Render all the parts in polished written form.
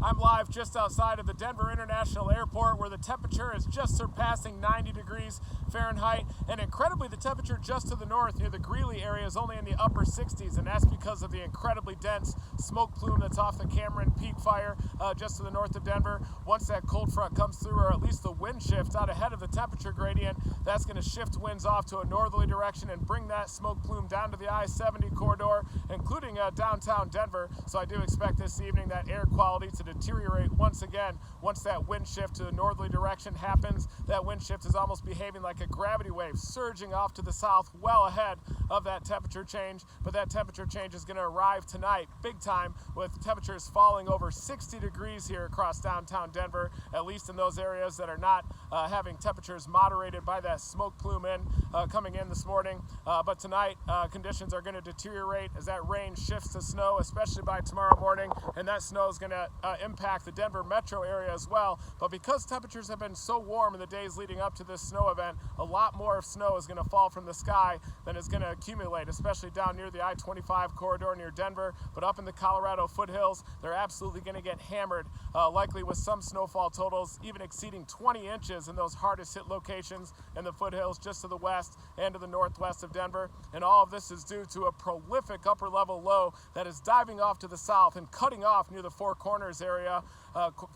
I'm live just outside of the Denver International Airport where the temperature is just surpassing 90 degrees Fahrenheit, and incredibly the temperature just to the north near the Greeley area is only in the upper 60s, and that's because of the incredibly dense smoke plume that's off the Cameron Peak fire just to the north of Denver. Once that cold front comes through, or at least the wind shift out ahead of the temperature gradient, that's going to shift winds off to a northerly direction and bring that smoke plume down to the I-70 corridor, including downtown Denver. So I do expect this evening that air quality to deteriorate once again once that wind shift to the northerly direction happens. That wind shift is almost behaving like a gravity wave, surging off to the south well ahead of that temperature change. But that temperature change is going to arrive tonight big time, with temperatures falling over 60 degrees here across downtown Denver, at least in those areas that are not having temperatures moderated by that smoke plume coming in this morning. But tonight conditions are going to deteriorate as that rain shifts to snow, especially by tomorrow morning, and that snow is going to impact the Denver metro area as well. But because temperatures have been so warm in the days leading up to this snow event, a lot more of snow is going to fall from the sky than is going to accumulate, especially down near the I-25 corridor near Denver. But up in the Colorado foothills, they're absolutely going to get hammered, likely with some snowfall totals even exceeding 20 inches in those hardest hit locations in the foothills just to the west and to the northwest of Denver. And all of this is due to a prolific upper level low that is diving off to the south and cutting off near the Four Corners area,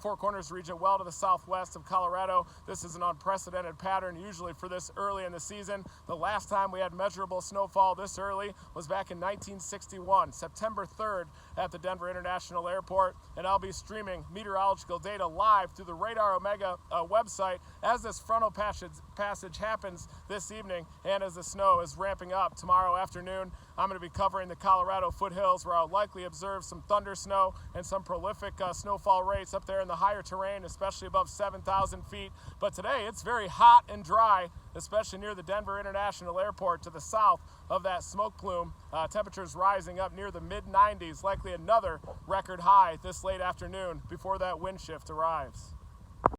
Four Corners region, well to the southwest of Colorado. This is an unprecedented pattern usually for this early in the season. The last time we had measurable snowfall this early was back in 1961, September 3rd at the Denver International Airport. And I'll be streaming meteorological data live through the Radar Omega website as this frontal passage happens this evening and as the snow is ramping up tomorrow afternoon. I'm going to be covering the Colorado foothills, where I'll likely observe some thunder snow and some prolific snowfall rates up there in the higher terrain, especially above 7,000 feet. But today it's very hot and dry, especially near the Denver International Airport to the south of that smoke plume. Temperatures rising up near the mid-90s, likely another record high this late afternoon before that wind shift arrives.